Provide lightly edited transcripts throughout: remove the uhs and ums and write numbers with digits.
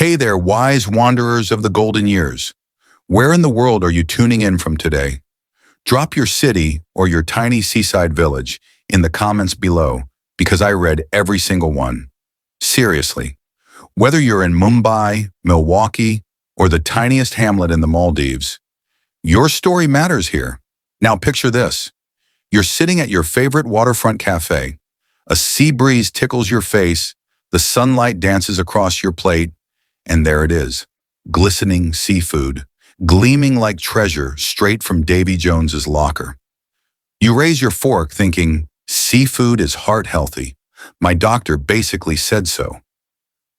Hey there, wise wanderers of the golden years. Where in the world are you tuning in from today? Drop your city or your tiny seaside village in the comments below because I read every single one. Seriously, whether you're in Mumbai, Milwaukee, or the tiniest hamlet in the Maldives, your story matters here. Now picture this. You're sitting at your favorite waterfront cafe. A sea breeze tickles your face, the sunlight dances across your plate, and there it is, glistening seafood, gleaming like treasure straight from Davy Jones's locker. You raise your fork thinking, seafood is heart healthy. My doctor basically said so.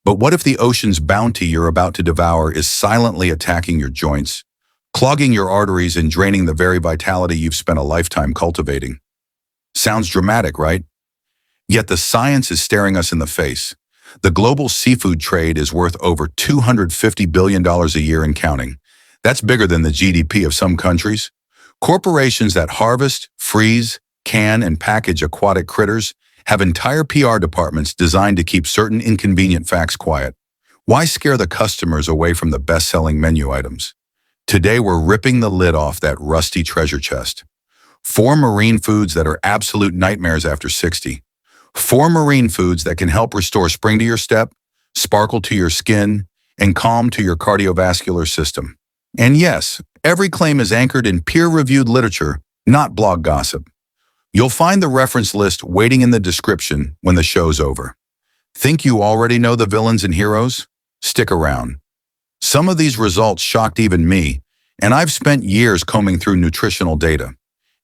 But what if the ocean's bounty you're about to devour is silently attacking your joints, clogging your arteries and draining the very vitality you've spent a lifetime cultivating? Sounds dramatic, right? Yet the science is staring us in the face. The global seafood trade is worth over $250 billion a year and counting. That's bigger than the GDP of some countries. Corporations that harvest, freeze, can, and package aquatic critters have entire PR departments designed to keep certain inconvenient facts quiet. Why scare the customers away from the best-selling menu items? Today, we're ripping the lid off that rusty treasure chest. 4 marine foods that are absolute nightmares after 60. 4 marine foods that can help restore spring to your step, sparkle to your skin, and calm to your cardiovascular system. And yes, every claim is anchored in peer-reviewed literature, not blog gossip. You'll find the reference list waiting in the description when the show's over. Think you already know the villains and heroes? Stick around. Some of these results shocked even me, and I've spent years combing through nutritional data.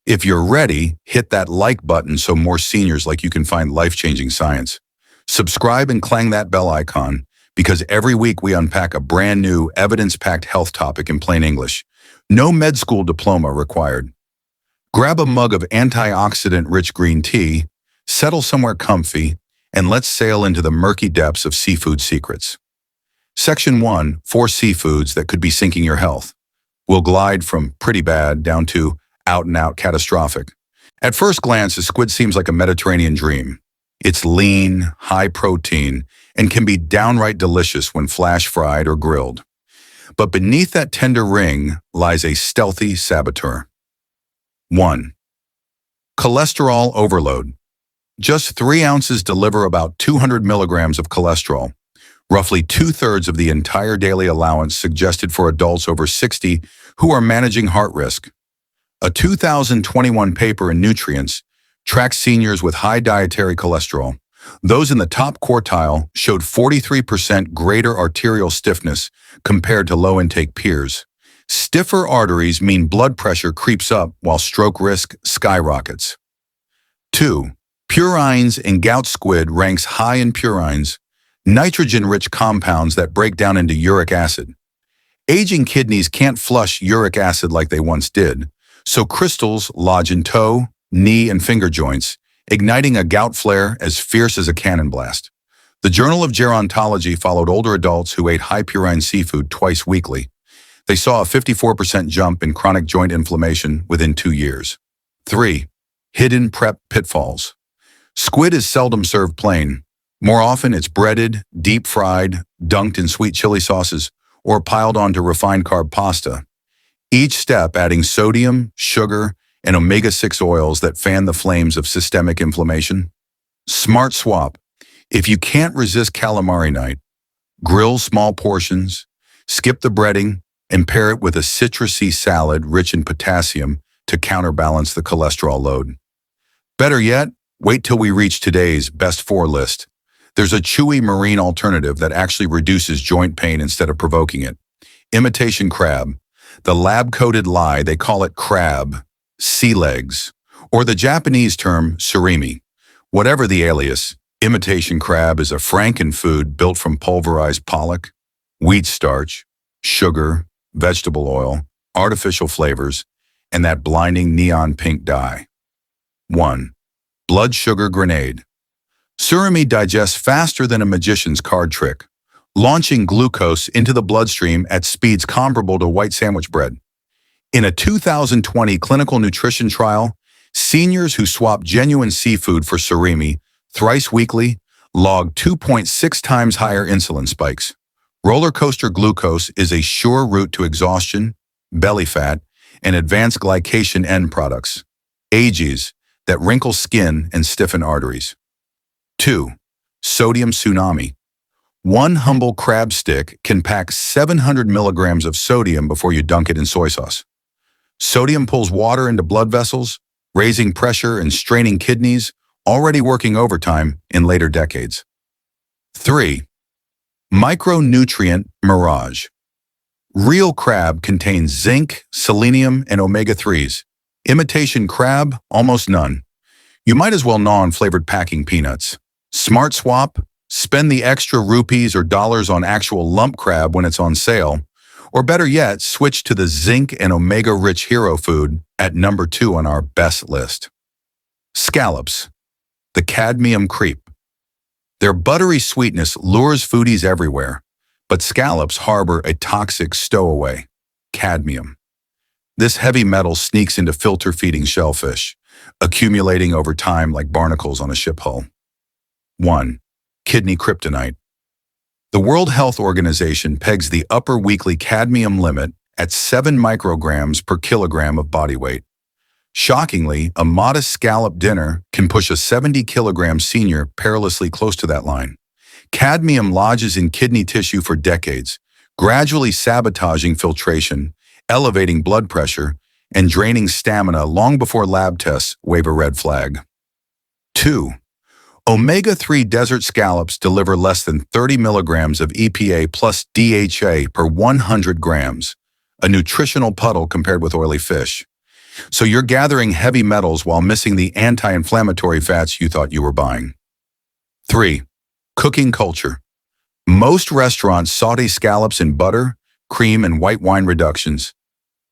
If you're ready, hit that like button so more seniors like you can find life-changing science. Subscribe and clang that bell icon, because every week we unpack a brand new, evidence-packed health topic in plain English. No med school diploma required. Grab a mug of antioxidant-rich green tea, settle somewhere comfy, and let's sail into the murky depths of seafood secrets. Section 1, 4 seafoods that could be sinking your health. We'll glide from pretty bad down to out-and-out catastrophic. At first glance, a squid seems like a Mediterranean dream. It's lean, high protein, and can be downright delicious when flash-fried or grilled. But beneath that tender ring lies a stealthy saboteur. 1. Cholesterol overload. Just 3 ounces deliver about 200 milligrams of cholesterol, roughly 2/3 of the entire daily allowance suggested for adults over 60 who are managing heart risk. A 2021 paper in Nutrients tracked seniors with high dietary cholesterol. Those in the top quartile showed 43% greater arterial stiffness compared to low-intake peers. Stiffer arteries mean blood pressure creeps up while stroke risk skyrockets. 2. Purines in gout squid ranks high in purines, nitrogen-rich compounds that break down into uric acid. Aging kidneys can't flush uric acid like they once did, so crystals lodge in toe, knee, and finger joints, igniting a gout flare as fierce as a cannon blast. The Journal of Gerontology followed older adults who ate high purine seafood twice weekly. They saw a 54% jump in chronic joint inflammation within 2 years. 3. Hidden prep pitfalls. Squid is seldom served plain. More often it's breaded, deep-fried, dunked in sweet chili sauces, or piled onto refined carb pasta. Each step adding sodium, sugar, and omega-6 oils that fan the flames of systemic inflammation. Smart swap. If you can't resist calamari night, grill small portions, skip the breading, and pair it with a citrusy salad rich in potassium to counterbalance the cholesterol load. Better yet, wait till we reach today's best 4 list. There's a chewy marine alternative that actually reduces joint pain instead of provoking it. Imitation crab. The lab-coated lie, they call it crab, sea legs, or the Japanese term surimi. Whatever the alias, imitation crab is a frankenfood built from pulverized pollock, wheat starch, sugar, vegetable oil, artificial flavors, and that blinding neon pink dye. 1. Blood sugar grenade. Surimi digests faster than a magician's card trick, launching glucose into the bloodstream at speeds comparable to white sandwich bread. In a 2020 clinical nutrition trial, seniors who swapped genuine seafood for surimi thrice weekly logged 2.6 times higher insulin spikes. Roller coaster glucose is a sure route to exhaustion, belly fat, and advanced glycation end products, AGEs, that wrinkle skin and stiffen arteries. 2. Sodium tsunami. One humble crab stick can pack 700 milligrams of sodium before you dunk it in soy sauce. Sodium pulls water into blood vessels, raising pressure and straining kidneys, already working overtime in later decades. 3. Micronutrient mirage. Real crab contains zinc, selenium, and omega-3s. Imitation crab, almost none. You might as well gnaw on flavored packing peanuts. Smart swap, spend the extra rupees or dollars on actual lump crab when it's on sale, or better yet, switch to the zinc and omega-rich hero food at number 2 on our best list. Scallops, the cadmium creep. Their buttery sweetness lures foodies everywhere, but scallops harbor a toxic stowaway, cadmium. This heavy metal sneaks into filter-feeding shellfish, accumulating over time like barnacles on a ship hull. 1. Kidney kryptonite. The World Health Organization pegs the upper weekly cadmium limit at 7 micrograms per kilogram of body weight. Shockingly, a modest scallop dinner can push a 70-kilogram senior perilously close to that line. Cadmium lodges in kidney tissue for decades, gradually sabotaging filtration, elevating blood pressure, and draining stamina long before lab tests wave a red flag. 2. Omega-3 desert scallops deliver less than 30 milligrams of EPA plus DHA per 100 grams, a nutritional puddle compared with oily fish. So you're gathering heavy metals while missing the anti-inflammatory fats you thought you were buying. 3. Cooking culture. Most restaurants saute scallops in butter, cream, and white wine reductions.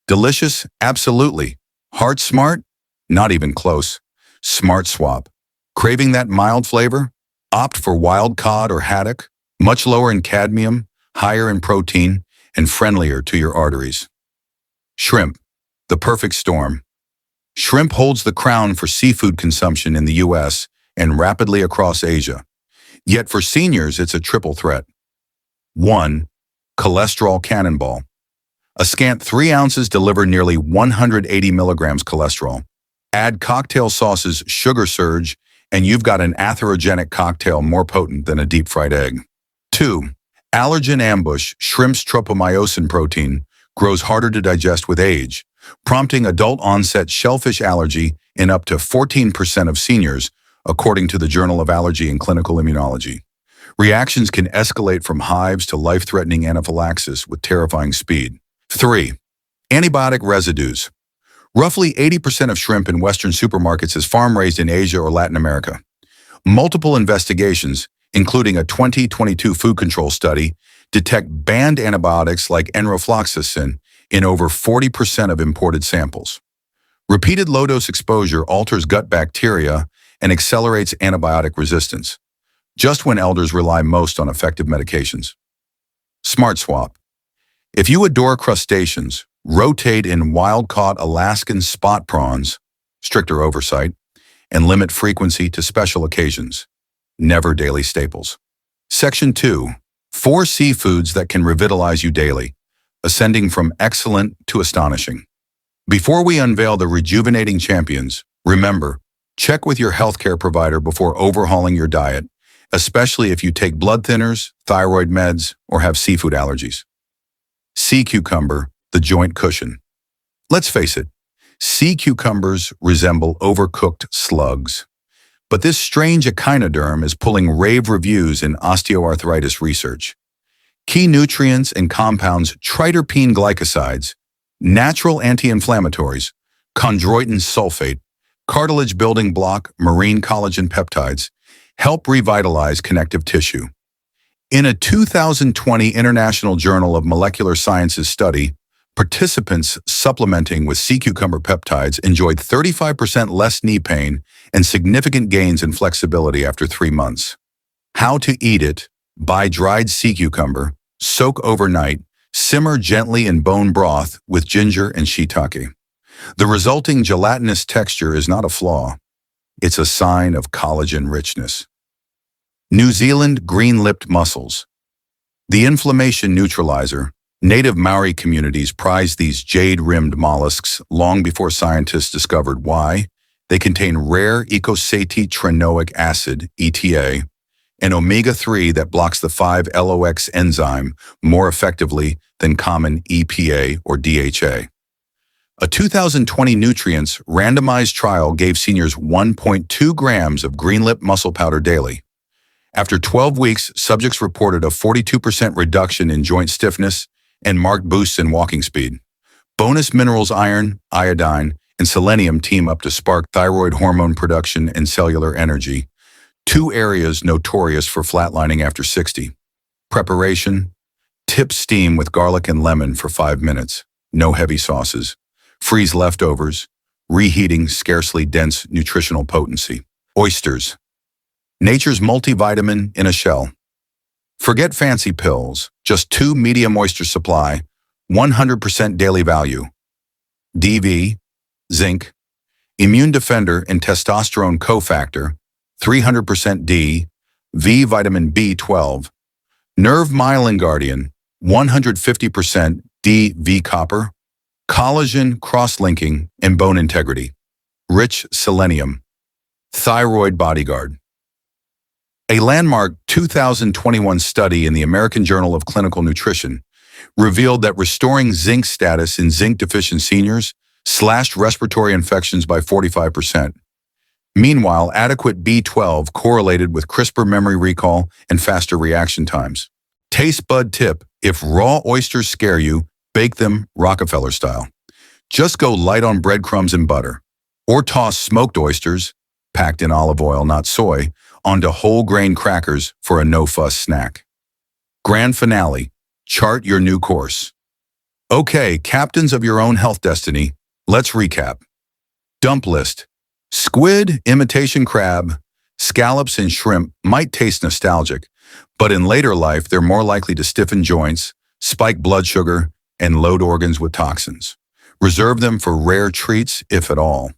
Delicious? Absolutely. Heart smart? Not even close. Smart swap. Craving that mild flavor? Opt for wild cod or haddock, much lower in cadmium, higher in protein, and friendlier to your arteries. Shrimp, the perfect storm. Shrimp holds the crown for seafood consumption in the U.S. and rapidly across Asia. Yet for seniors, it's a triple threat. 1. Cholesterol cannonball. A scant 3 ounces deliver nearly 180 milligrams cholesterol. Add cocktail sauce's sugar surge, and you've got an atherogenic cocktail more potent than a deep-fried egg. 2. Allergen ambush. Shrimp's tropomyosin protein grows harder to digest with age, prompting adult-onset shellfish allergy in up to 14% of seniors, according to the Journal of Allergy and Clinical Immunology. Reactions can escalate from hives to life-threatening anaphylaxis with terrifying speed. 3. Antibiotic residues. Roughly 80% of shrimp in Western supermarkets is farm-raised in Asia or Latin America. Multiple investigations, including a 2022 food control study, detect banned antibiotics like enrofloxacin in over 40% of imported samples. Repeated low-dose exposure alters gut bacteria and accelerates antibiotic resistance, just when elders rely most on effective medications. Smart swap. If you adore crustaceans, rotate in wild-caught Alaskan spot prawns, stricter oversight, and limit frequency to special occasions, never daily staples. Section 2. 4 seafoods that can revitalize you daily, ascending from excellent to astonishing. Before we unveil the rejuvenating champions, remember, check with your healthcare provider before overhauling your diet, especially if you take blood thinners, thyroid meds, or have seafood allergies. Sea cucumber, the joint cushion. Let's face it, sea cucumbers resemble overcooked slugs. But this strange echinoderm is pulling rave reviews in osteoarthritis research. Key nutrients and compounds triterpene glycosides, natural anti-inflammatories, chondroitin sulfate, cartilage-building block marine collagen peptides help revitalize connective tissue. In a 2020 International Journal of Molecular Sciences study, participants supplementing with sea cucumber peptides enjoyed 35% less knee pain and significant gains in flexibility after 3 months. How to eat it: buy dried sea cucumber, soak overnight, simmer gently in bone broth with ginger and shiitake. The resulting gelatinous texture is not a flaw. It's a sign of collagen richness. New Zealand green-lipped mussels. The inflammation neutralizer. Native Maori communities prized these jade-rimmed mollusks long before scientists discovered why. They contain rare eicosapentaenoic acid, ETA, and omega-3 that blocks the 5-LOX enzyme more effectively than common EPA or DHA. A 2020 nutrients randomized trial gave seniors 1.2 grams of green lip muscle powder daily. After 12 weeks, subjects reported a 42% reduction in joint stiffness and marked boosts in walking speed. Bonus minerals iron, iodine, and selenium team up to spark thyroid hormone production and cellular energy, two areas notorious for flatlining after 60. Preparation: tip steam with garlic and lemon for 5 minutes. No heavy sauces. Freeze leftovers, reheating scarcely dense nutritional potency. Oysters. Nature's multivitamin in a shell. Forget fancy pills, just 2 medium oyster supply, 100% daily value. DV, zinc, immune defender and testosterone cofactor, 300% D, V vitamin B12, nerve myelin guardian, 150% D, V copper, collagen cross-linking and bone integrity, rich selenium, thyroid bodyguard. A landmark 2021 study in the American Journal of Clinical Nutrition revealed that restoring zinc status in zinc-deficient seniors slashed respiratory infections by 45%. Meanwhile, adequate B12 correlated with crisper memory recall and faster reaction times. Taste bud tip: if raw oysters scare you, bake them Rockefeller style. Just go light on breadcrumbs and butter. Or toss smoked oysters, packed in olive oil, not soy, onto whole grain crackers for a no-fuss snack. Grand finale: chart your new course. Okay, captains of your own health destiny, let's recap. Dump list: squid, imitation crab, scallops, and shrimp might taste nostalgic, but in later life they're more likely to stiffen joints, spike blood sugar, and load organs with toxins. Reserve them for rare treats, if at all.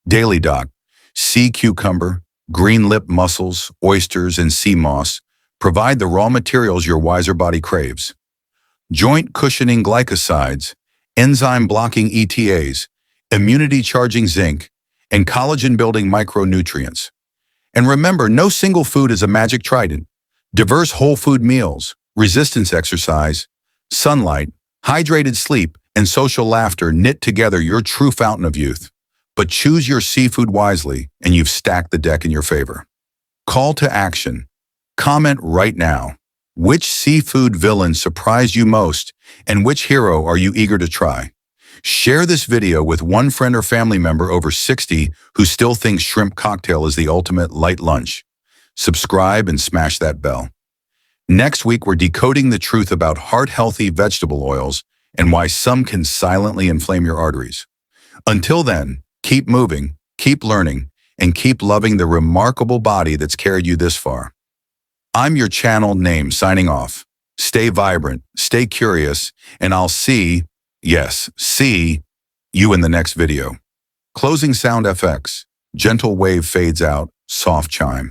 Daily Doc: sea cucumber, green lip mussels, oysters, and sea moss provide the raw materials your wiser body craves. Joint cushioning glycosides, enzyme-blocking ETAs, immunity-charging zinc, and collagen-building micronutrients. And remember, no single food is a magic trident. Diverse whole food meals, resistance exercise, sunlight, hydrated sleep, and social laughter knit together your true fountain of youth. But choose your seafood wisely, and you've stacked the deck in your favor. Call to action. Comment right now. Which seafood villain surprised you most, and which hero are you eager to try? Share this video with one friend or family member over 60 who still thinks shrimp cocktail is the ultimate light lunch. Subscribe and smash that bell. Next week, we're decoding the truth about heart-healthy vegetable oils and why some can silently inflame your arteries. Until then, keep moving, keep learning, and keep loving the remarkable body that's carried you this far. I'm your channel name signing off. Stay vibrant, stay curious, and I'll see you in the next video. Closing sound FX. Gentle wave fades out, soft chime.